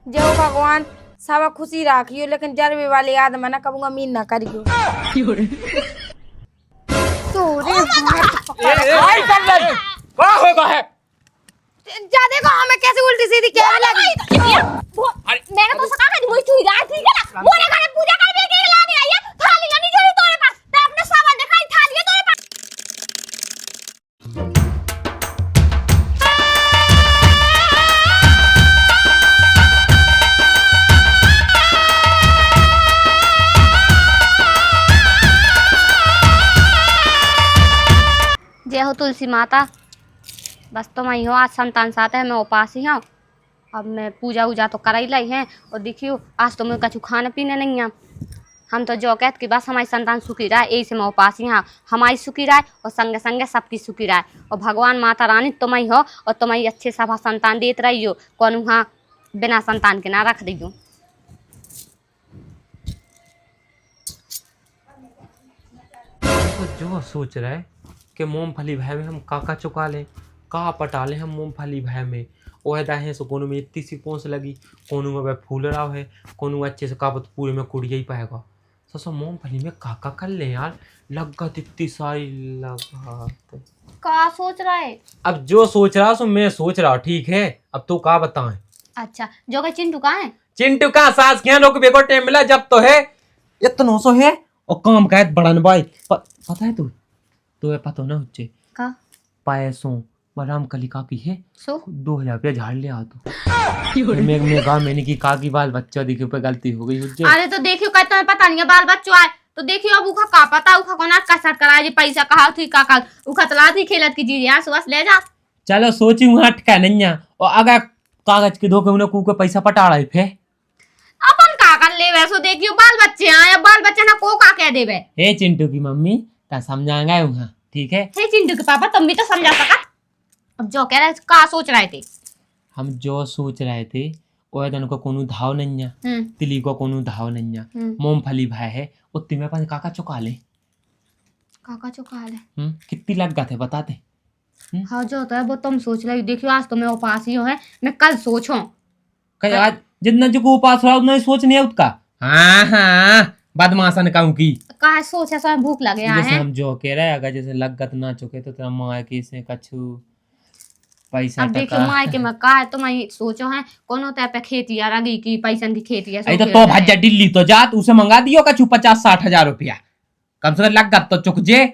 जो भगवान सब खुशी राखियो, लेकिन जरबे वाले आदमी ना कबूंगा मीन ना करियो। तोरे क्या होगा है? ज्यादा को हमें कैसे उल्टी सीधी क्या लगी? मैंने तो सका कर मुझे चुई रहा ठीक है ना। मोरे घर में पूजा कर के लाने आई है, थाली नहीं जोड़ी तोरे पास। ते अपने सामान दिखाई थाली है तोरे पास। जय हो तुलसी माता। बस तो मैं हो आज संतान साथ है, मैं उपास ही हूँ। अब मैं पूजा वूजा तो कर ही लाई है और देखियो आज तो मैं कछु खाने पीने नहीं है। हम तो जो कहते कि बस हमारी संतान सुखी रहे, यही से मैं उपास ही हूँ। हमारी सुखी रहे और संगे संगे सबकी सुखी रहे। और भगवान माता रानी तुम्हें हो और तुम्हें अच्छे सभा संतान देते रही हो। कौन वहाँ बिना संतान के ना रख दी हो। तो जो सोच रहा है कि मूंगफली भाई में हम काका चुका लें, का पटा लें हम मूंगफली भाई में। ओह दाहे सो कोनो में इतनी सी पोंस लगी, कोनो में वह फूल रहा है, कोनो अच्छे से काबत पूरे में कुड़िया ही पाएगा। सो मूंगफली में काका कर ले यार, लगत इतनी सारी लगत। का सोच रहा है? अब जो सोच रहा सो मैं सोच रहा, ठीक है। अब तू का बताएं? अच्छा जो कि चिंटू कहाँ है? चिंटू का सास क्या लोग बेको टाइम मिला जब तो है इतना सो है और काम का बड़न भाई पता है तू तो ये पता ना उच्चे का पैसों बराम कली का की है सो 2000 रुपया झाड़ ले आ तो मैं गाँव मैंने की का की बाल बच्चा दिखे पे गलती हो गई उज्जे। अरे तो देखियो कहते हैं पता नहीं है बाल बच्चों आए तो देखियो अब उखा का पता उखा कोना कसरत कराए जी पैसा कहा थी का उखा तला थी खेलत की जी यहाँ सुबह ले जा। चलो सोची हूँ अटका नहीं है और अगर कागज के धोखे उन्हें कू पैसा पटा रहे थे अपन का कर ले वैसो देखियो बाल बच्चे आए अब बाल बच्चे ना को का कह देवे। हे चिंटू की मम्मी ता समझाएंगे वहाँ ठीक है। हे चिंटू के पापा तुम भी तो समझा सका। अब जो कह रहे का सोच रहे थे? हम जो सोच रहे थे वो दिन को कोनो धाव नहीं है, तिली को कोनो धाव नहीं है, मूंगफली भाई है उतने में अपन काका चुका ले। काका चुका ले कितनी लग गए थे बताते? हाँ जो होता है वो तुम सोच रहे देखियो आज तो मैं उपास ही हूँ है मैं कल सोचूं कहीं आज जितना जो को उपास रहा उतना ही सोच नहीं है उसका। हाँ हाँ बदमाशन कहूँ की का सोच है सब भूख लगे जैसे है। हम जो कह रहे अगर जैसे लगत ना चुके तो तेरा माँ की से कछु पैसा अब देखियो माँ के मैं का है तो मैं सोचो है कोनो तय पे खेती आ रही की पैसन की खेती है ऐसा तो भज्जा दिल्ली तो जात उसे मंगा दियो कछु 50-60 हजार रुपया कम से कम लगत तो चुक जे।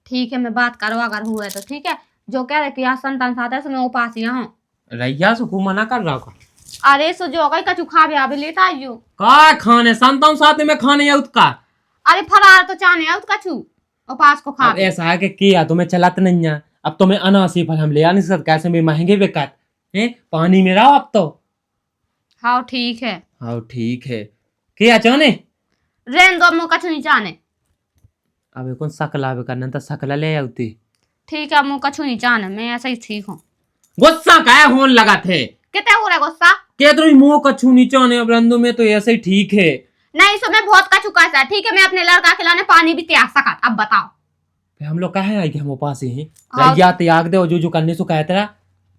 ठीक है मैं बात करो अगर हुआ तो ठीक है। जो कह रहे कि आज संतान साथ है मैं उपास ही हूँ। रैया सुकू मना कर रहा का अरे सो जो गई कछु खा भी आवे लेता आइयो का खाने संतान साथ में खाने या उसका। अरे फरार तो चाहने है उसका छू उपास को खा। अब ऐसा है कि किया तुम्हें चलत नहीं है अब तुम्हें अनासी फल हम ले आ नहीं सकते कैसे भी महंगे बेकार है पानी में रहो अब तो। हाँ ठीक है। हाँ ठीक है क्या चाहने रेन दो मुँह कछु नहीं चाहने। अब कौन सकला करना तो सकला ले आती। ठीक है मुँह कछु नहीं चाहने मैं ऐसा ही ठीक हूँ। गुस्सा क्या होने लगा थे कितने हो रहा गुस्सा? क्या तुम मुंह कछु नहीं चाहने अब रंदू में तो ऐसे ही ठीक है। नहीं सो मैं बहुत कछु कैसा ठीक है मैं अपने लड़का खिलाने पानी भी त्याग सका। अब बताओ हम लोग कहे आई कि हम उपास ही हैं या त्याग दे और जो करने से कहते रहा।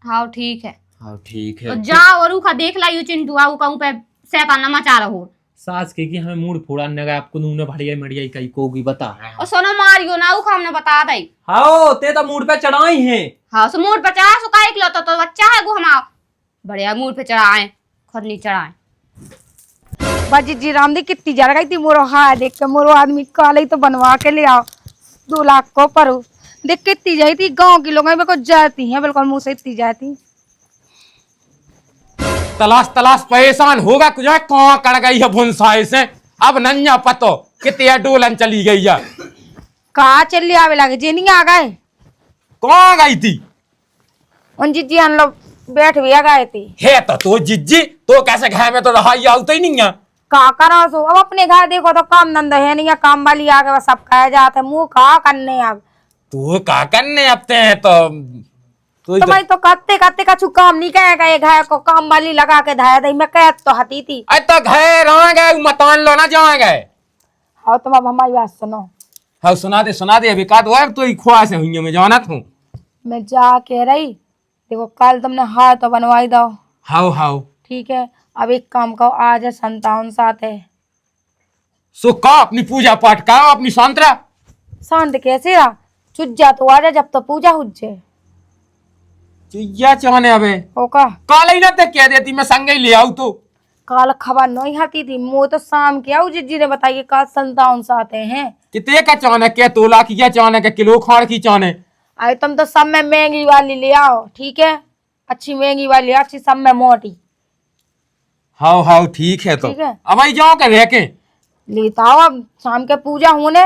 हाँ ठीक है। हाँ ठीक है तो जाओ और उखा देख लाइयो चिंटू आऊ कहूं पे शैतान मचा रहो। सास के कि हमें मूड फोड़ा नगा आपको नूने बढ़िया मड़िया कई कोगी बता रहा है और सोनो मारियो ना उखा हमने बता दई। हाँ ते तो मूड पे चढ़ाई हैं। हाँ सो मूड पे चढ़ा सो का एक लो तो बच्चा है गो हमारा बढ़िया मूड पे चढ़ाए खुद नहीं चढ़ाए। बाजी जी राम दी कितनी जा रही थी मोरो हाय देख के मोरो आदमी काले तो बनवा के ले आओ 2 लाख को पर देख कितनी जाई थी गांव की लोग बिल्कुल जाती हैं बिल्कुल मुंह से इतनी जाती। तलाश तलाश परेशान होगा कुछ कहाँ कड़ गई है भुनसाए से अब नन्या पतो कितनी डोलन चली गई है। कहा चली आवे लगे जे नहीं आ गए कहाँ गई थी? उन जी हम लोग बैठ भी आ गए थे। है तो जिज्जी तो कैसे घर में तो रहाई आते ही नहीं है। का करो सो अब अपने घर देखो तो काम धंधा है नहीं काम वाली आके बस सब खाया जाते मुंह कहा करने अब तू का करने अपते हैं तो मैं तो करते करते का काम नहीं कहेगा ये घर को काम वाली लगा के धाया दई मैं कह तो हती थी। अरे तो घर रह गए मतान लो ना जाएंगे। हाँ तुम अब हमारी बात सुनो। हाँ सुना दे अभी का तो है तो ही ख्वाहिश है हुई मैं जाना था मैं जा के रही देखो कल तुमने हाथ तो बनवाई दो। हाउ ठीक है अब एक काम करो, आज है संतान साथ है। सो का अपनी पूजा पाठ का अपनी सांतरा शांत कैसे रहा, चुज्जा तो आजा जब तो पूजा हुज्जे चिया चाहने अबे होका। काल ही ना ते कह देती मैं संगे ही ले आऊ तो काल खबर नहीं आती थी, मुँह तो शाम के आऊ जिज्जी ने बताइए काल संतान साथ हैं। कितने का चाहने क्या तोला की क्या चाहने का किलो खाड़ की चाहने। अरे तुम तो सब में महंगी वाली ले आओ, ठीक है, अच्छी महंगी वाली अच्छी, सब में मोटी। हाउ हाउ ठीक है तो ठीक है। अब आई जाओ कर रह के लेता आओ, अब शाम के पूजा होने।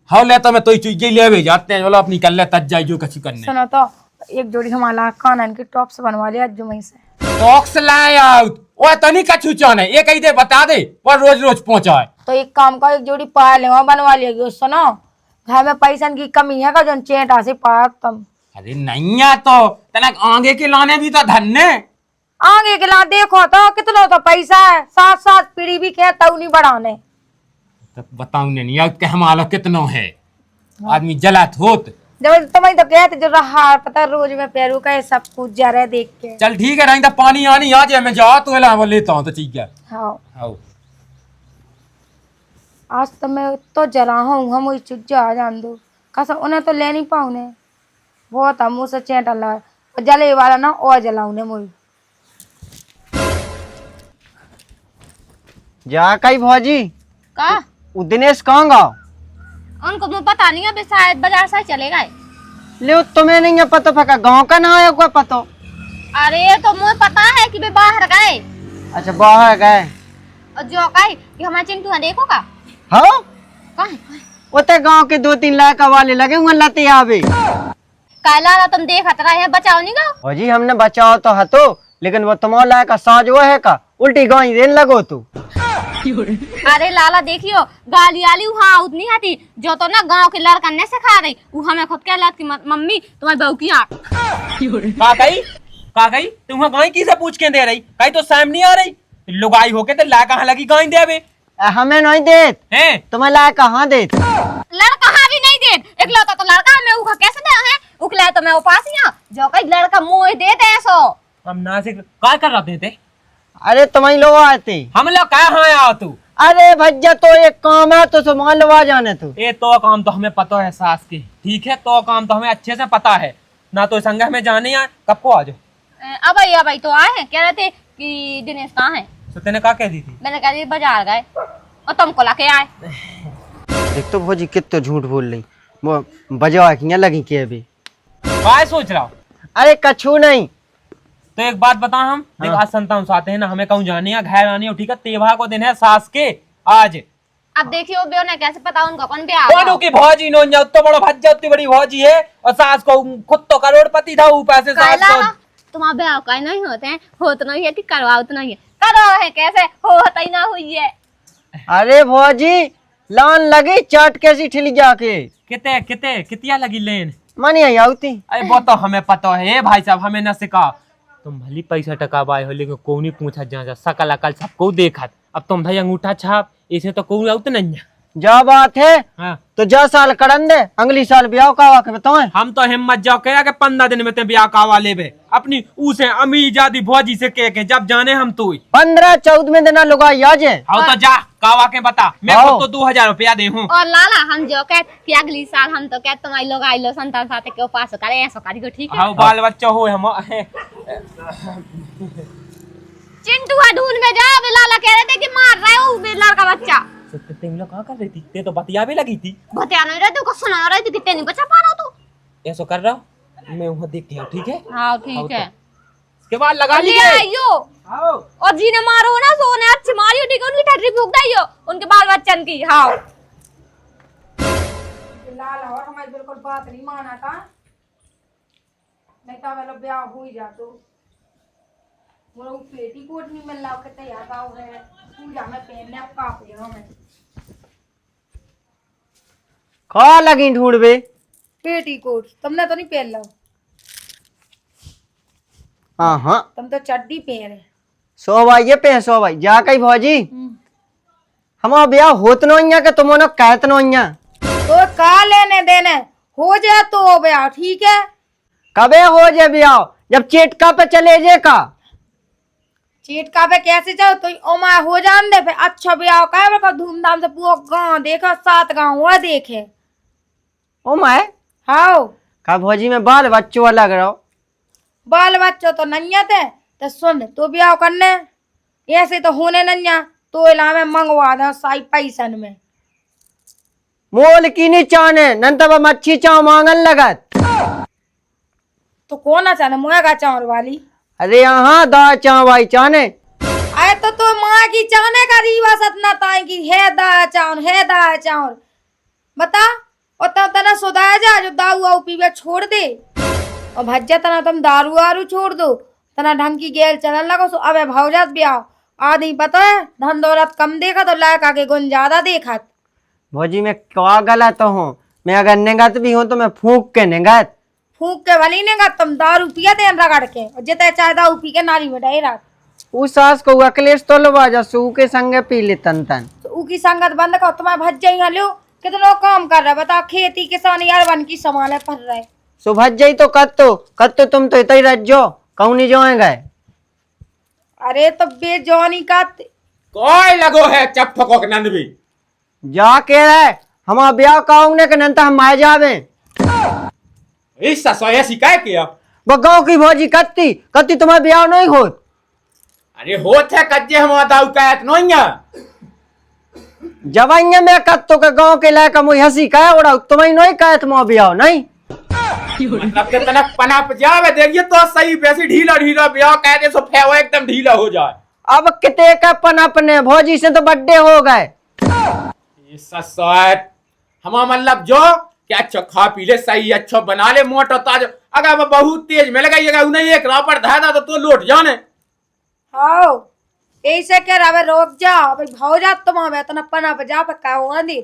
हाउ लेता मैं तो चुइये ले वे जाते हैं, बोला अपनी कर ले तज जाई जो कछु करने। सुनो तो एक जोड़ी हमारा कानन की टॉप्स बनवा लिया जुमई से। टॉक्स लाए आउट ओए तनी कछु चाहने ये कही दे बता दे पर रोज रोज पहुंचाए। तो एक काम का एक जोड़ी पायल वहाँ बनवा लिया। सुनो घर में पैसा की कमी है का जो चेटा से पाया तुम। अरे नहीं आ तो तनक आगे के लाने भी तो धन्ने आगे के ला देखो तो कितना तो पैसा है, साथ साथ पीढ़ी भी के तऊ नहीं बढ़ाने। तो बताऊ नहीं यार के हमारा कितना है आदमी जलात होत। जब तुम्हें तो कहते जो रहा पता रोज में पैरू का ये सब कुछ जा रहे देख के। चल ठीक है नहीं तो पानी आनी आ जाए मैं जा तो वो लेता हूँ तो ठीक है। हाँ हाँ आज तो मैं तो जला हूँ, हम वही चुज्जा आ जान दो कसम, उन्हें तो ले नहीं पाऊने बहुत मुँह से चेटा लगा जले वाला ना और जलाऊने मुझे। जा कई भौजी का उ दिनेश कहाँ गाओ? उनको मुझे पता नहीं, अभी शायद बाजार से चले गए। ले तुम्हें नहीं है पता, पका गाँव का ना है कोई पता? अरे तो मुझे पता है कि वे बाहर गए। अच्छा बाहर गए। और जो कहे कि हमारे चिंटू देखो का हाँ कहे उते गाँव के 2-3 लाख वाले लगे हुए लते आवे। काला तुम देखत रहे हैं, बचाओ नहीं गो। भौजी हमने बचाओ तो हतो लेकिन वो तुम्हारा लायक का साज वो है का उल्टी गाँव देन लगो तू। अरे लाला देखियो गाली आली वहाँ उतनी आती जो तो ना गांव के लड़का ने सिखा रही वो हमें खुद कह लाती मम्मी तुम्हारी बहू की आँख। का गई तुम गाय की से पूछ के दे रही कहीं तो साम नहीं आ रही लुगाई होके तो ला कहाँ लगी गाय देवे हमें नहीं देत हैं तुम्हें लायक कहाँ देत। लड़का हाँ भी नहीं दे, एक लड़का तो लड़का हमें उखा कैसे दे है उखला तो मैं उपास ही जो कहीं लड़का मुँह दे दे सो हम ना से काय कर रहे थे। अरे तुम्हें लोग आते हम लोग कहाँ आओ तू। अरे भैया तो एक काम है तो सामान लवा जाने तू। ये तो काम तो हमें पता है सास की, ठीक है तो काम तो हमें अच्छे से पता है ना, तो संग में जाने यार कब को आ जाओ। अब भाई तो आए हैं, कह रहे थे कि दिनेश कहाँ है। तो तेने क्या कह दी थी। मैंने कह दी बाजार गए और तुमको लाके आए। देख तो भौजी कितना झूठ बोल रही, वो बजवा की लगी के अभी काय सोच रहा हूँ। अरे कछु नहीं। तो एक बात बता हम देख आज संतान आते हैं ना, हमें कहूँ जाने या घर आने हो, ठीक है त्योहार को दिन है सास के आज। अब देखियो बेओ ने कैसे पता उनका कौन ब्याह कौन की भौजी नो उतना बड़ा भज्जा उतनी बड़ी भौजी है और सास को खुद तो करोड़पति था ऊपर से सास को। तुम्हारा ब्याह का नहीं होते हैं, होत नहीं है कि करवाओ तो नहीं है, करो है कैसे होता ही ना हुई है। अरे भौजी लान लगी चाट कैसी ठिली जाके किते किते कितिया लगी लेन मानी आई आती। अरे वो तो हमें पता है भाई साहब, हमें न सिखा तुम भली पैसा टका बाय हो लेकिन कौन नहीं पूछा जा सकल अकल सबको देखा। अब तुम भाई अंगूठा छाप इसे तो कोई आउत नहीं है। जा बात है हाँ। तो जा साल करन दे अगली साल ब्याह का वाके बताओ। हम तो हिम्मत जाओ कह के 15 दिन में ते ब्याह कावा लेबे अपनी उसे अमी जादी भौजी से कह के जब जाने हम तू 15-14 दिन लुगाई आ जाए। हाँ तो जा कावा के बता मैं खुद तो 2000 रुपया दे हूँ। और लाला हम जो कह कि अगली साल हम तो कह तुम्हारी लोग आई लो संतान साथे के उपास करे ऐसा करी को ठीक है। हाँ बाल बच्चा हो हम चिंटू ढूंढ में जा, लाला कह रहे थे कि मार रहे हो बेलर का बच्चा। तुम लोग कहाँ कर रही थी, ते तो बतिया भी लगी थी। बतिया नहीं रहे तू को सुना रही थी कितने नहीं बचा पा रहा तू। ऐसा कर रहा हूँ मैं वहाँ देख के आऊँ ठीक है। हाँ ठीक है इसके बाद लगा ले लीजिए आइयो और जी ने मारो ना सोने अच्छी मारियो ठीक है, उनकी ठटरी फूक दाइयो उनके बाल बच्चन की। हाँ लाल और हमारी बिल्कुल बात नहीं माना था, नहीं तो मेरा ब्याह हो ही जातो। वो पेटी कोट नहीं मिल रहा के तैयार गाँव है पूजा में पहनने अब काप लेगा मैं खा लगी ढूंढबे पेटी कोट तुमने तो नहीं पहन लो। हाँ हाँ तुम तो चड्डी पहन है। 100 भाई ये पे 100 भाई जा कई भौजी हमारा ब्याह होत नहीं है कि तुम कहत नहीं है। तो का लेने देने हो जाए तो हो ब्याह ठीक है। कबे हो जाए ब्याह जब चेटका पे चले जे का। चीट का पे कैसे जाओ तो ओ माँ हो जान दे फिर अच्छा ब्याह का है धूमधाम से पूरा गाँव देखा 7 गाँव हुआ देखे। ओ माए हाँ का भौजी में बाल बच्चों अलग रहो। बाल बच्चों तो नैया थे तो सुन तो ब्याह करने ऐसे तो होने नैया तो इलामे मंगवा दो साई पैसन में। मोल की नहीं चाने नन तब मच्छी चाव मांगन लगत। तो कौन आ चाने मुएगा चावल वाली। अरे यहाँ दा चाव भाई चाने आए तो माँ की चाने का रीवा सतना ताई की है दा चावल बता और तब तना सुधाया जा जो दारू आऊ पीवे छोड़ दे और भज्जा तना तुम दारू आरू छोड़ दो तना ढंग की गेल चलन लगो सो अबे भौजात ब्याह आदमी पता है धन दौलत कम देखा तो लायक आके गुण ज्यादा देखत। भौजी में क्या गलत हूँ मैं अगर निगत भी हूँ तो मैं फूक के निगत फूक के भली नेगा तुम दारू पिया दे रगड़ के और जिते चाहे दारू पी के नारी में रात उस सास को अकलेश तो लवा जा सू के संगे पी ले तन तन तो उकी संगत बंद करो तुम्हें भज जाई लो कितना काम कर रहा बता खेती किसानी यार वन की संभाले पड़ रहे सो भज जाई तो कत्तो तुम तो इतना ही रज जो कहूँ नहीं जाएंगे। अरे तो बेजवानी का कोई लगो है चप ठको के नंद भी जा के रहे हमारा ब्याह काऊंगे के नंतर हम माए जावे इस ससोया शिकायत किया वो गाँव की भौजी कत्ती तुम्हारा ब्याह नहीं होत। अरे होत है कज्जे हम दाऊ कहत नोइया जवाइया में कत्तो के गाँव के लायक मुई हंसी कहे उड़ा तुम्हें नहीं कहत मोह ब्याह नहीं मतलब के तनक पनाप जावे देखिए तो सही वैसे ढीला ब्याह कह दे सो फेवा एकदम ढीला हो जाए। अब किते का पनपने भौजी से तो बड्डे हो गए। हम मतलब जो क्या अच्छा खा पी ले सही अच्छा बना ले मोटा ताजा अगर वो बहुत तेज मिल गई उन्हें एक रापड़ धादा तो लौट जाने। हाँ ऐसे कह रहा रोक जा भाई भौजा तुम इतना पनाप जा पक्का हुआ दी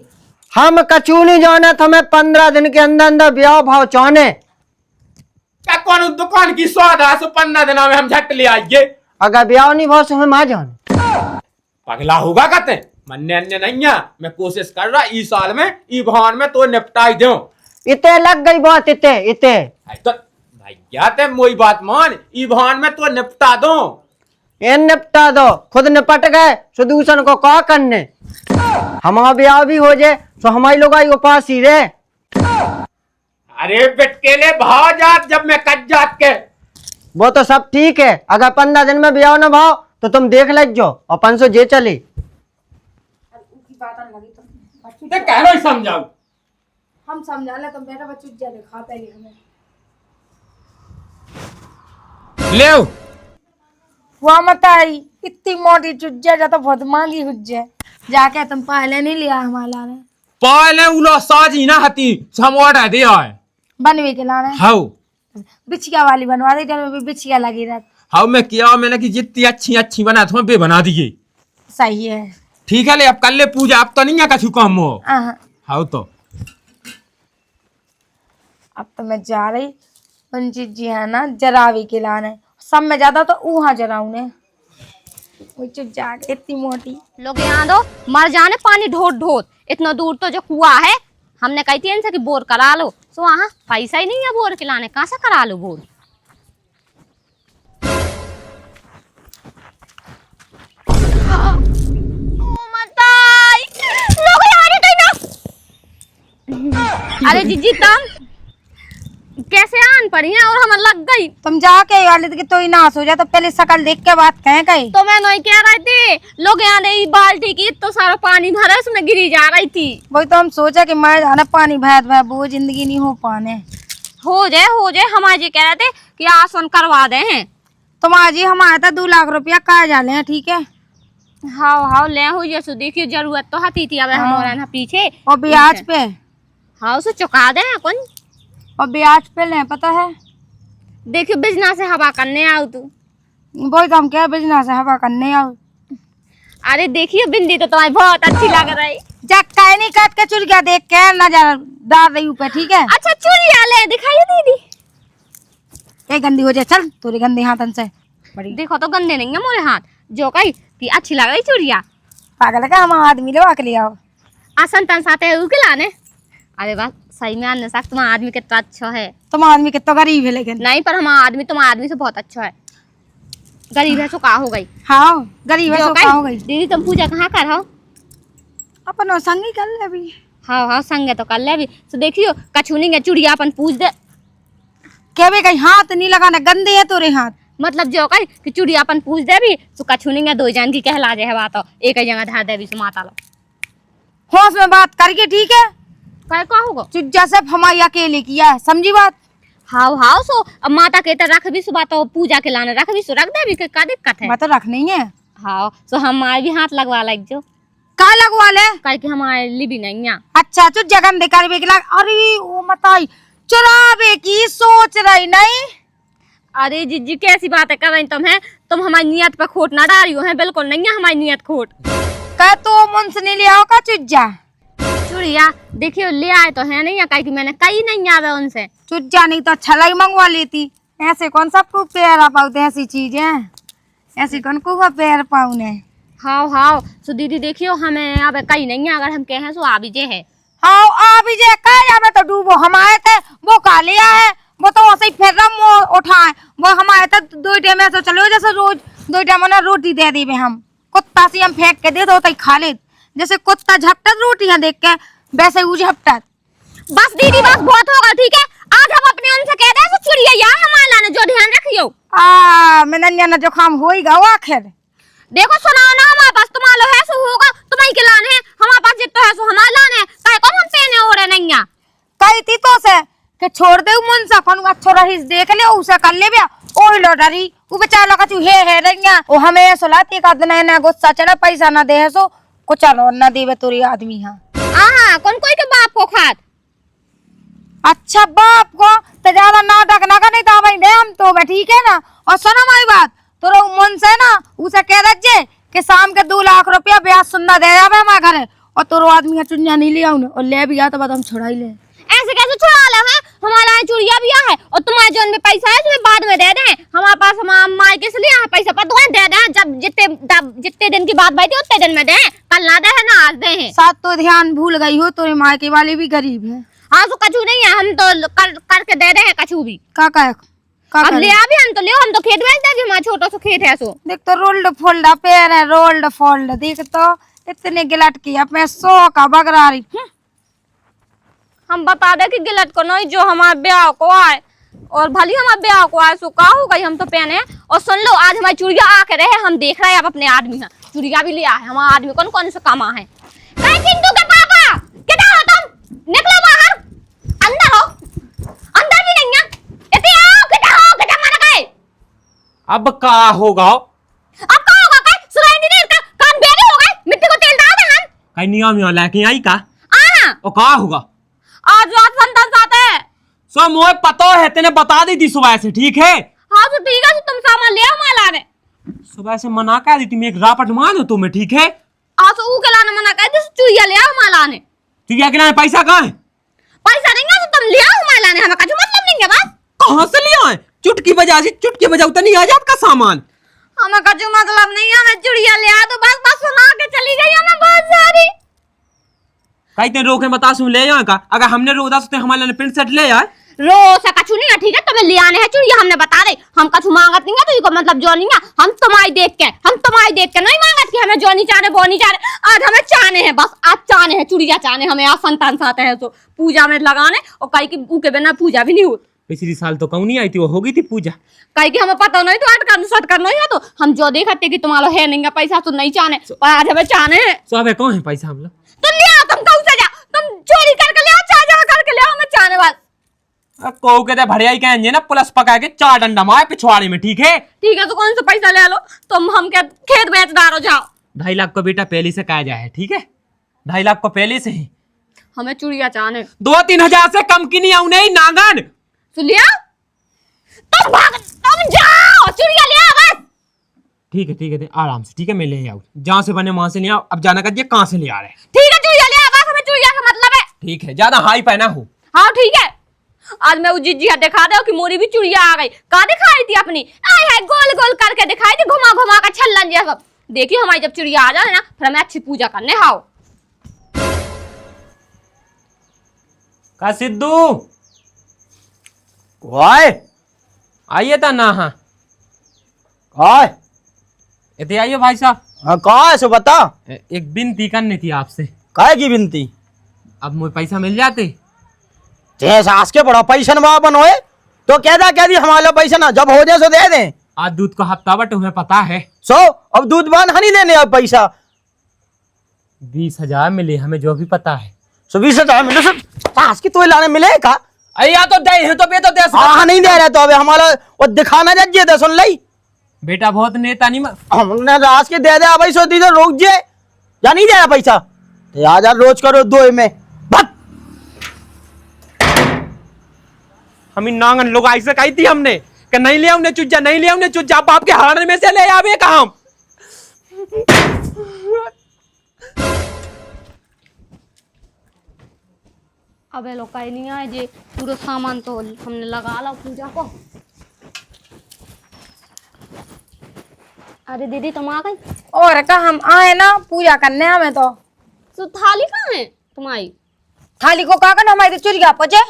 हम कचू नहीं जाना था मैं 15 दिन के अंदर ब्याह भाव चाहने क्या कौन दुकान की स्वाद है सो 15 दिनों में हम झट ले आइए। अगर ब्याह नहीं भाव से हम आ जाने पगला होगा कहते मन्ने अन्य नहीं है मैं कोशिश कर रहा इस साल में ई भान में तो निपटाई दो। इते लग गई बात इते तो भैया ते मोई बात मान ई भान में तो निपटा दो ये निपटा दो खुद निपट गए सो दूसरे को क्या करने हमारा ब्याह भी हो जाए तो हमारी लोग आई उपास ही रहे। अरे बेटकेले भाव जात जब मैं कट जात के वो तो सब ठीक है अगर 15 दिन में ब्याह न भाव तो तुम देख ले जो और 500 जे चले कहना ही समझाऊ हम समझा ले तुम बेटा बच्चों जले खा पहले हमें ले वहाँ मत आई इतनी मोटी चुज्जा जा तो बहुत मांगी हुज्जे जाके तुम पहले नहीं लिया हमारा ने पहले उलो साजी ना हती समोड़ा दिया है बनवे के लाने हाउ बिछिया वाली बनवा दी जब भी बिछिया लगी रहती हाउ मैं किया मैंने कि जितनी अच्छी बना तुम्हें बे बना दिए सही है ठीक है ले अब कल ले पूजा अब तो नहीं है कछु काम हो हाउ तो अब तो मैं जा रही उन चीज जी है ना जरावी के लाने सब में ज्यादा तो वहां जराऊ ने इतनी मोटी लोग यहाँ दो मर जाने पानी ढोत इतना दूर तो जो कुआ है हमने कही थी इनसे कि बोर करा लो तो वहाँ पैसा ही नहीं है बोर के लाने कहाँ से करा लो बोर। अरे जीजी तुम कैसे आन पड़ी हैं और हमें लग गई तुम जाके वाले कि तो ही नाश हो जाए तो पहले शकल देख के बात कहें कहीं तो मैं नहीं कह रही थी लोग यहाँ दे बाल्टी की तो सारा पानी भरा उसमें गिरी जा रही थी वही तो हम सोचा कि मैं जाना पानी भैर वो जिंदगी नहीं हो पाने हो जाए हम आज ये कह रहे थे कि आसन करवा दे हैं तुम आज ही हम आया था 2 लाख रुपया कहा जा ले ठीक है। हाँ ले हो ये देखिए जरूरत तो हती थी अब हमारा ना पीछे और ब्याज पे हाँ उसे चुका दे कौन और ब्याज पे ले पता है देखियो बिजना से हवा करने आओ तू वही तो हम क्या बिजना से हवा करने आओ। अरे देखिए बिंदी तो तुम्हारी बहुत अच्छी लग रही जा नहीं काट के चुरिया देख के नजर डाल रही ऊपर ठीक है। अच्छा चुरिया ले दिखाइए दीदी ये गंदी हो जाए चल तोरे गंदे हाथन से बड़ी देखो तो गंदे नहीं है मोरे हाथ जो कही कि अच्छी लग रही चुरिया पागल का हम आदमी ले आके ले आओ आसन तन साथे उके लाने अरे बात सही में आने सकता तुम्हारा आदमी कितना अच्छा है तुम आदमी कितना गरीब है लेकिन नहीं पर हमारा आदमी तुम्हारा आदमी से बहुत अच्छा है गरीब है सो का हो गई। हाँ गरीब है जो सो कही, का हो गई। दीदी तुम पूजा कहाँ कर हो? अपन संगी कर ले अभी। हाँ संगे तो कर ले भी। तो देखियो कछुनी के चूड़िया अपन पूछ दे। क्या बे कहीं हाथ नहीं लगाना, गंदे है तोरे हाथ। मतलब जो कही कि चूड़िया अपन पूछ दे भी तो कछुनी के दो जान की कहला जे है बात हो, एक ही जगह धर दे भी माता लो। होश में बात करके ठीक है। कहे का होगा? चुज्जा से हमारी अकेले किया है, समझी बात। हाँ सो अब माता के तरह रख भी सो बात हो, पूजा के लाने रख भी सो रख दे भी का दिक्कत है। मैं तो रख नहीं है। हाँ सो हमारे भी हाथ लगवा लग जो का लगवा ले? कहे कि हमारे लिए भी नहीं है। अच्छा चुज्जा गंदे करवे के लग। अरे ओ मताई चुरावे की सोच रही नहीं। अरे जीजी कैसी बातें कर रही तुम है? तुम हमारी नियत पे खोट ना डाल रही हो है, बिल्कुल नहीं है हमारी नियत खोट। कह तो मुंस ने लिया का चुज्जा चूड़िया देखियो ले आए तो है नहीं, कहे कि मैंने कही नहीं आवे उनसे। चुज्जा नहीं तो अच्छा लगी मंगवा लेती। ऐसे कौन सबको पैर पाते ऐसी चीजें, ऐसे कौन को पैर पाउने। हाँ सो दीदी देखियो हमें अब कही नहीं है, अगर हम कहें सो आ भी जे है। हाँ अभी जे कह जावे तो डूबो। हम आए थे वो का लिया है, वो तो वैसे ही फिर रम उठाए। वो हम आए थे 2 टाइम ऐसा चलो जैसे रोज 2 टाइम ना रोटी दे देवे हम। कुत्ता से हम फेंक के दे दो तो खा ले, जैसे कुत्ता झपटत रोटियां देख के वैसे वो झपटत। बस दीदी बस बहुत होगा ठीक है। आज हम अपने उनसे कह दे सो चूड़िया यार हमारे लाने जो ध्यान रखियो। मैंने ना जुकाम हो ही गा आखिर। देखो सुनाओ ना हमारे पास तुम्हारा है सो होगा, तुम्हारी के लाने है हमारे पास जितना है सो हमारे लाने है। काहे को हम पहने हो रहे नहीं है? कही थी तो से कि छोड़ दे मुंसा कौन अच्छा रही देख ले उसे कर ले बिया। ओही लौटारी वो बेचारा का तू है रहिया ओ हमें सुलाती का दिन ना गुस्सा चढ़ा पैसा ना दे सो कुछ ना देवे तोरी आदमी। हां कौन कोई के बाप को खात। अच्छा बाप को तो ज्यादा नाटक ना करने तो भाई दे हम तो ठीक है ना। और सुनो हमारी बात, तोरा मन से ना उसे कह दे कि शाम के 2 लाख रुपया ब्याज सुनना दे जावे हमारे घरे। और तोरो आदमी चुनिया नहीं लिया और ले भी गया तो बाद हम छुड़ा ही ले। ऐसे कैसे छुड़ा ले है? हमारा चूड़िया भी है और तुम्हारे जोन में पैसा है तुम्हें बाद में दे दे। हमारे पास हमारे माई किस लिए है पैसा पर तुम्हें दे दे। जब जितने दिन की बात भाई थी उतने दिन में दे, कल ना दे है ना आज दे है। साथ तो ध्यान भूल गई हो, तोरे माई के वाले भी गरीब है। हाँ तो कछू नहीं है, हम तो करके दे दे है कछू भी। काका अब ले आ भी हम तो लियो, हम तो खेत में दे हमारा छोटा सा खेत है सो। देख तो रोल्ड फोल्ड पैर है, रोल्ड फोल्ड देख तो इतने गिलट की अब मैं 100 का बगरा रही। हम बता दे कि गिलट को नहीं, जो हमारे ब्याह को आए और भली हमारे ब्याह को आए सो का हो गई हम तो पहने। और सुन लो आज हमारी चूड़िया आके रहे, हम देख रहे हैं अब अपने आदमी है चूड़िया भी लिया है। हमारा आदमी कौन कौन से कामा है। चिंटू के पापा किधर हो तुम? निकलो बाहर, अंदर हो। अंदर भी नहीं है, इतने आओ किधर मारा गए। अब का होगा? अब का होगा? काय सुनाई नहीं देता, कान बेरे हो गए, मिट्टी को तेल डाल दे हम। कहीं नियम यहाँ लेके आई का? और का होगा? आज रात संतान साथ है सो मोए पता है, तेने बता दी थी सुबह से ठीक है। हाँ तो ठीक है, तो तुम सामान ले आओ माला ने। सुबह से मना कर दी तुम, एक रापट मान हो तुम्हें ठीक है। आज तो ऊ के लाने मना कर दी, चूड़िया ले आओ माला ने। चूड़िया के लाने पैसा कहाँ है? पैसा नहीं है तो तुम ले आओ माला ने, हमें कुछ मतलब नहीं है। बस कहाँ से ले आए? चुटकी बजा से चुटकी बजा उतना नहीं आ जात का सामान। हमें कुछ मतलब नहीं है, हमें चूड़िया ले आ तो बस बस सुना के चली गई हमें बहुत सारी। कहीं ते रोके बता सुन ले आए का? अगर हमने रोका तो हमारे लिए प्रिंट सेट ले आए। रो से कछु नहीं है ठीक है, तुम्हें ले आने हैं चूड़िया, हमने बता दे। हम कछु मांगत नहीं है तो इको मतलब जो नहीं है। हम तुम्हारी देख के नहीं मांगत कि हमें जो नहीं चाहे वो नहीं चाहे। आज हमें चाहने हैं, बस आज चाहने हैं चूड़िया चाहने हमें। आज संतान साथ है तो पूजा में लगाने और कहीं की ऊ के बिना पूजा भी नहीं होती। पिछली साल तो कहूँ नहीं आई थी, वो हो गई थी पूजा। कहीं की हमें पता नहीं तो अटकर नहीं है तो हम जो देखते कि तुम्हारा है नहीं है पैसा तो नहीं चाहने, पर आज हमें चाहने हैं। सो अब कौन है पैसा हम लोग? तो ले आओ, तुम कहूँ से जा, तुम चोरी करके ले आओ, चाचा करके ले आओ, हमें चाहने वाले। कहू के भड़ियाई कहेंगे ना, पुलिस पका के 4 डंडा मारे पिछवाड़े में ठीक है। ठीक है तो कौन सा पैसा ले लो, तुम हम क्या खेत बेचदार हो जाओ। 2.5 लाख को बेटा पहले से कहा जाए ठीक है, 2.5 लाख को पहले से ही। हमें चूड़िया चाहने 2-3 हजार से कम की नहीं आऊ नहीं नागन। सुलिया तुम जाओ चूड़िया ले आओ बस। ठीक है आराम से ठीक है, मैं ले आऊँ जहाँ से बने वहां से ले आओ। अब जाना कर कहाँ से ले आ रहे हैं? ठीक है चूड़िया ले आओ बस, हमें चूड़िया का मतलब है। ठीक है, ज्यादा हाई पहना हो। हाँ ठीक है, आज मैं उज्जी दिखा दे कि मोरी भी चूड़िया आ गई। का दिखाई थी अपनी? आए है गोल गोल करके दिखाई थी, घुमा घुमा का छल्लन जैसा। देखिए हमारी जब चूड़िया आ जाए ना फिर हमें अच्छी पूजा करने आओ। का सिद्धू आइए था ना। हाँ हाय इतने आइए भाई साहब। हाँ कहाँ है सो बता। एक विनती करनी थी आपसे। काहे की विनती। अब मुझे पैसा मिल जाते। जे सास के बड़ा पैसा न बनोए तो कह दी हमारा पैसा ना जब हो जाए सो दे दें। आज दूध का हफ्ता बट तुम्हें पता है। सो अब दूध बांध हनी देने अब पैसा 20,000 मिले हमें, जो भी पता है। सो 20,000 मिले सो सास की तो लाने मिले का। अया तो दे है तो बे तो दे। हाँ नहीं दे रहे तो अब हमारा वो दिखाना जज्जे दे सुन ली। बेटा बहुत नेता नहीं हमने रास के दे भाई सो दी तो रोक जे या नहीं दे रहा पैसा तो आज रोज करो 2 में बस। हम नांगन लोग ऐसे कही थी हमने कि नहीं ले हमने चुज्जा, नहीं ले हमने चुज्जा, बाप के हारने में से ले आवे काम। अबे लोग कहीं नहीं आए जी, पूरा सामान तो हमने लगा ला पूजा को। अरे दीदी तुम आ गई। और का हम आए ना पूजा करने हमें तो थाली कहाँ है तुम्हारी? थाली को का करना हमारी तो चुरिया पचे।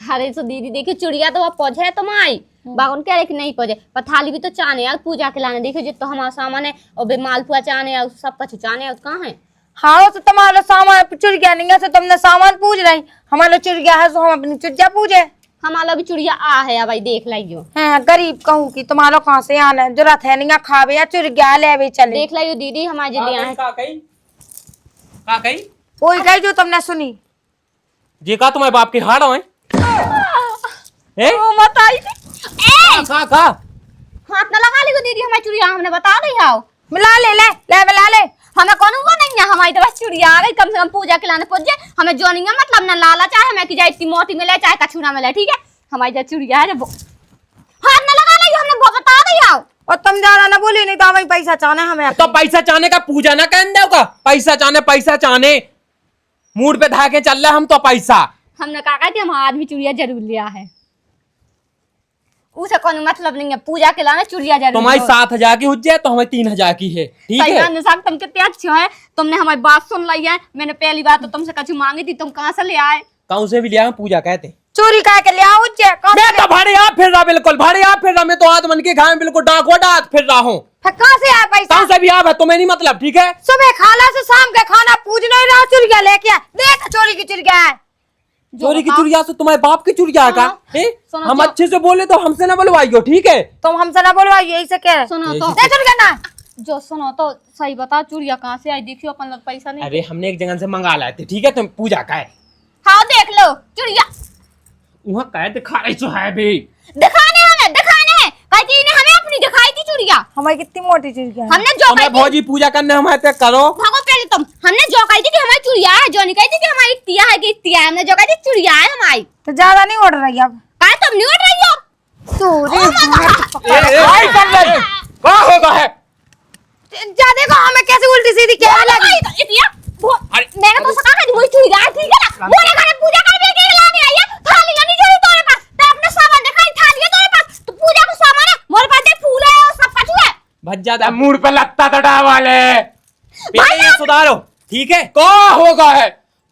अरे तो दीदी देखिए चिड़िया तो वहाँ पौधे है तुम्हारी, बागन कह रहे कि नहीं पौधे, पर थाली भी तो चाने यार पूजा के लाने। देखिए जितना हमारा सामान है और बे मालपुआ चाने और सब कुछ चाने और कहाँ है? हाँ तो तुम्हारा सामान चुरिया नहीं है तो तुमने सामान पूछ रही, हमारा चुरिया है तो हम अपनी चुरिया पूछे। हमारा भी चिड़िया आ है या भाई देख लाइयो। है गरीब कहूँ की तुम्हारा कहाँ से आना जरूरत है नहीं खावे या चुरिया ले चले। देख लाइयो दीदी हमारे लिए है। का कही कोई कही जो तुमने सुनी जी का तुम्हारे बाप के हाड़ है। मत आई का हाथ ना लगा ली दीदी, हमारी चिड़िया हमने बता दी आओ। मिला ले ले ले मिला ले। हमें कौन हुआ नहीं है, हमारी तो बस चिड़िया आ गई, कम से कम पूजा के लाने पहुंच जाए। हमें जो नहीं है मतलब ना लाला चाहे हमें की जाए इतनी मोटी मिले चाहे कछुना मिले, ठीक है। हमारी जो चिड़िया है हाथ ना लगा ली, हमने बता दी आओ। और तुम ज्यादा ना बोली नहीं तो हमें पैसा चाहना हमें। तो पैसा चाहने का पूजा ना कहने दो का, पैसा चाहने मूड पे धाके चल रहा हम तो पैसा। हमने कहा कि हम आदमी चिड़िया जरूर लिया है, उसे कोई मतलब नहीं है। पूजा के लाने चिड़िया जरूर। तुम्हारी 7,000 की हुज्जे तो हमें 3,000 की है, ठीक है। तुम कितने अच्छे हो, तुमने हमारी बात सुन ली है। मैंने पहली बार तो तुमसे कछु मांगी थी, तुम कहाँ से ले आए? कौन से भी लिया पूजा कहते चोरी कह के ले आओ मैं तो भाड़े आप फिर रहा, बिल्कुल भाड़े आप फिर रहा। मैं तो आज मन के घाय बिल्कुल डाको डाक फिर रहा हूँ। कहाँ से आया पैसा? कौन से भी आप है तुम्हें नहीं मतलब, ठीक है। सुबह खाला से शाम के खाना पूछ नहीं रहा चुरिया लेके आ। देख चोरी की चुरिया है। चोरी की चुरिया से तुम्हारे बाप की चुरिया का हम अच्छे से बोले तो हमसे ना बोलवाइयो, ठीक है। तुम हमसे ना बोलवा यही से कह रहे। सुनो तो दे चुरिया ना जो सुनो तो सही बता, चुड़िया कहाँ से आई? देखियो अपन लोग पैसा नहीं। अरे हमने एक जगह से मंगा लाए थे, ठीक है। तुम पूजा का है। हाँ देख लो चुड़िया वहाँ कह दिखा रही सो है भी दिखाने कहीं ने हमें अपनी दिखाई थी चुड़िया। हमारी कितनी मोटी चुरिया है। हमने जो कही थी भौजी पूजा करने हमारे तक करो भागो पहले तुम। हमने जो कही थी कि हमारी चुड़िया है, जो नहीं कही थी कि हमारी इत्तिया है कि इत्तिया है। हमने जो कही थी चुड़िया है हमारी। तो ज्यादा नहीं उड़ रही अब। कहा तुम नहीं उड़ रही हो? क्या होगा है ज्यादा को हमें कैसे उल्टी सीधी क्या लगी? मैंने तो कहा था मुझे चुड़िया है, ठीक है ना। मोरे घर में पूजा करने के लिए लाने आई है, थाली नहीं जोड़ी तोरे पास। तो अपने सामान दिखाई, थाली है तोरे पास तो पूजा का सामान है। मोरे पास देख फूल है और सब कुछ है। भज्जा मूड पे लगता तड़ा वाले ये सुधारो, ठीक है। क्या होगा है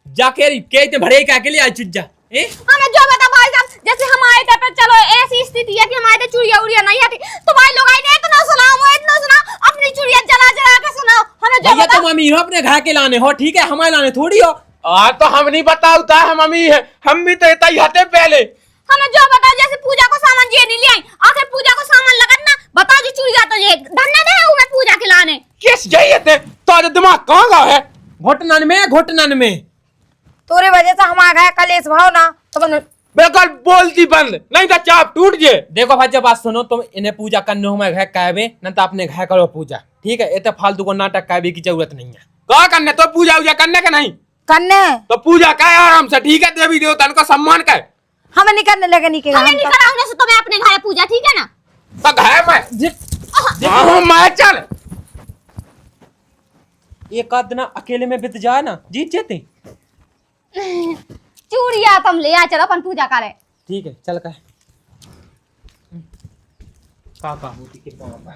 जाके के इतने भरे क्या के लिए आई चुज्जा हमें जो बता भाई साहब, जैसे हम आए थे, चलो ऐसी स्थिति है कि हमारे चुड़िया उड़िया नहीं आती। तुम्हारे लोग आए इतना सुनाओ अपनी चुड़िया जला के सुनाओ। हमें जो भैया तुम अमीर हो, अपने घर के लाने हो, ठीक है। हमारे लाने थोड़ी हो। तो हम नहीं बताता हम अमीर है, हम भी तो इतना ही हते पहले। हमें जो बता, जैसे पूजा को सामान ये नहीं ले आई, आखिर पूजा को सामान लगन ना बता जी। चुड़िया तो ये धन्ना दे हूं मैं पूजा के लाने। किस जाइए थे तो आज दिमाग कहाँ का है? घुटनन में तोरे वजह से हम आ गए कलेश भाव ना तो बिल्कुल बोलती बंद नहीं तो चाप टूट जे। देखो भाई जब बात सुनो, तुम इन्हें पूजा करने हो मैं घर कहवे न तो अपने घर करो पूजा, ठीक है। इतने फालतू को नाटक कहवे की जरूरत नहीं है। क्या करने तो पूजा वूजा करने का नहीं करने तो पूजा का आराम से, ठीक है। देवी देवता का सम्मान कर। हमें नहीं करने लगे नहीं हमें नहीं कराऊंगे से तुम्हें अपने घर पूजा, ठीक है ना। तो घर में मैं चल एक आध दिन अकेले में बीत जाए ना, जीत जाते। चूड़िया तुम ले आ, चलो अपन पूजा करे, ठीक है। चल कर काका होती के पापा।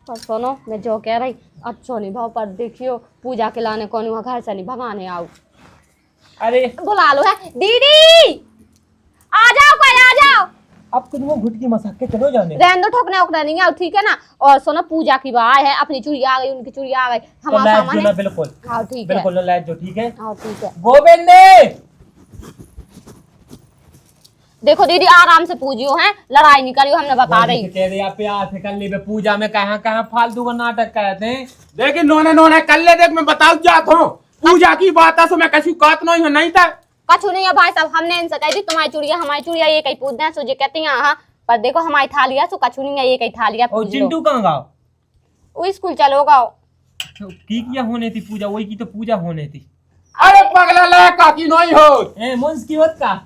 पर सुनो मैं जो कह रही अच्छो नहीं भाव, पर देखियो पूजा के लाने कौन घर से नहीं भगाने आओ। अरे बुला लो है दीदी, आ जाओ कोई आ जाओ। अब खुद वो घुट की मसाक के चलो जाने। रहने दो, ठोकने ओकने नहीं आओ, ठीक है ना। और सुनो पूजा की बात है, अपनी चूड़िया आ गई, उनकी चूड़िया आ गई, तो हमारा लाइट सामान जो ना है। बिल्कुल हाँ ठीक है, बिल्कुल लाइट जो, ठीक है। हाँ ठीक है। गोविंदे देखो दीदी आराम से पूजियो है, लड़ाई नहीं करियो, हमने बता रही। कह रही आप प्यार से कर ली बे, पूजा में कहाँ कहाँ फालतू का नाटक कहते हैं। लेकिन नोने कर ले, देख मैं बताऊ जात हूँ पूजा की बात है, सो मैं कछु कहत नहीं था। कछु नहीं है भाई साहब, हमने इनसे कही थी तुम्हारी चूड़िया हमारी चूड़िया ये कहीं पूछना है, सोचे कहती हैं हाँ, पर देखो हमारी थाली है, सो कछु नहीं है, ये कहीं थाली है। और चिंटू कहाँ गाओ? वो स्कूल चलोगा। की क्या होने थी पूजा, वही की तो पूजा होने थी। अरे पगला ले काकी नहीं हो ए मुंस की होत का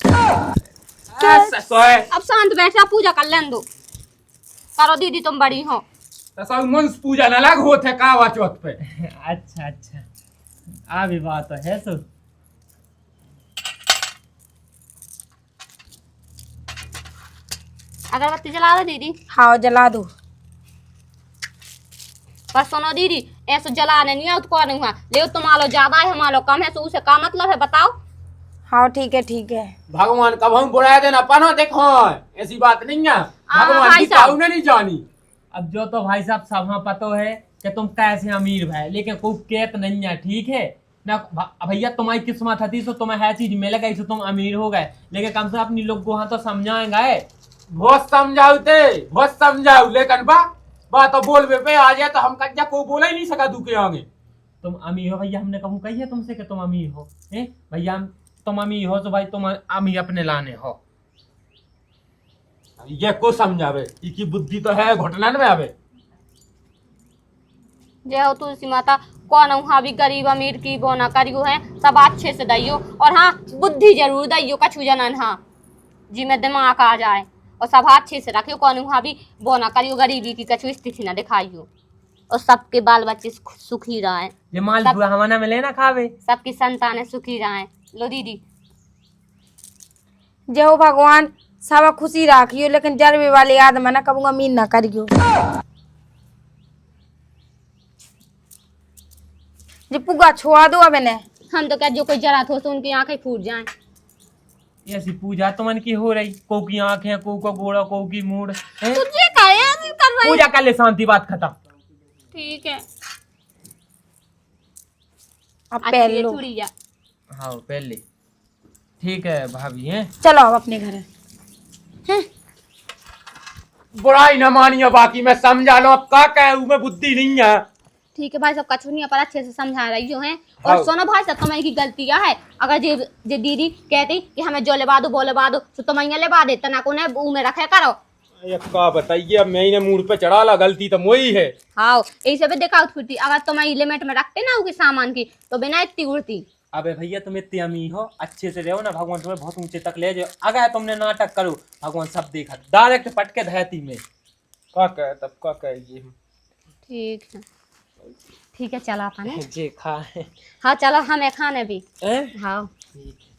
ऐसा सोए अब शांत बैठा, पूजा कर लें दो, करो दीदी तुम बड़ी हो। सब मंस पूजा न लग होते कावा चौथ पे। अच्छा अच्छा, आ भी बात तो है। तो अगरबत्ती जला दो दीदी। हाँ जला दो। बस सुनो दीदी, ऐसे जलाने नहीं है तो कौन हुआ, ले तुम्हारा ज्यादा है हमारा कम है, तो उसे का मतलब है बताओ। हाँ ठीक है ठीक है। भगवान कब हम बुलाए देना पानो, देखो ऐसी बात नहीं है, भगवान भाई की साहब। ताऊ ने नहीं जानी। अब जो तो भाई साहब सब हाँ पतो है कि तुम कैसे अमीर भाई, लेकिन कोई कहत नहीं है, ठीक है ना भैया। तुम्हारी किस्मत थी तो तुम्हें हर चीज मिल गई, तो तुम अमीर हो गए, लेकिन कम से अपनी लोग को हाँ तो समझाएंगे। बहुत समझाऊ ते बहुत समझाऊ, लेकिन बात तो बोलबे पे आ जाए तो हम कज्जा को बोला ही नहीं सका तू के आगे। तुम अमीर हो भैया, हमने कहूँ कही है तुमसे कि तुम अमीर हो? भैया तुम अमीर हो तो भाई तुम अमीर अपने लाने हो। ये को समझावे, इसकी बुद्धि तो है घुटनन में आवे। जय हो तुलसी माता, कौन वहाँ भी गरीब अमीर की वो ना करियो है, सब अच्छे से दैयो, और हाँ बुद्धि जरूर दैयो, कछु जनन हाँ जी में दिमाग आ जाए, और सब अच्छे से रखियो, कौन वहाँ भी वो ना करियो, गरीबी की कछु स्थिति ना दिखाइयो, और सबके बाल बच्चे सुखी रहे, ये माल बुआ हमारा मिले ना खावे, सबकी संतानें सुखी रहे। लो दीदी। जय हो भगवान, सब खुशी राखियो, लेकिन जरबे वाले आदमी ना कबूंगा मीन ना करियो। जी पुगा छुआ दो अब इन्हें। हम तो क्या जो कोई जरा थो तो उनकी आंखें फूट जाएं। ऐसी पूजा तो मन की हो रही, को की आंखें, को गोड़ा, को की मूड है। तुझे क्या है कर रही? पूजा कर ले, शांति, बात खत्म। ठीक है, अब पहन लो। चूड़िया हाँ पहले ठीक है भाभी है। चलो अब अपने घर। बुराई न मानियो, बाकी मैं समझा लो, अब का कहूँ मैं, बुद्धि नहीं है। ठीक है भाई सब कछु नहीं है, पर अच्छे से समझा रही हो हैं। और सुनो भाई सब तुम्हारी की गलती क्या है, अगर जे दीदी कहती कि हमें जो लेवा दो वो लेवा दो, तो तुम यहाँ लेवा देते ना, को में रखे करो। ये का बताइए, अब मैं इन्हें मूड पे चढ़ा ला, गलती तो मोही है। हाँ यही सब दिखाओ फिरती, अगर तुम्हारी लिमिट में रखते ना उसके सामान की, तो बिना इतनी उड़ती। अबे भैया तुम इतने अमीर हो, अच्छे से रहो ना, भगवान तुम्हें बहुत ऊंचे तक ले जाओ। अगर तुमने नाटक करो, भगवान सब देखा, डायरेक्ट पटके धरती में। का कहे तब का कहेगी। ठीक है ठीक है, चला पाने जे खा है। हाँ चलो हमें खाने भी। हैं? हाँ ठीक है।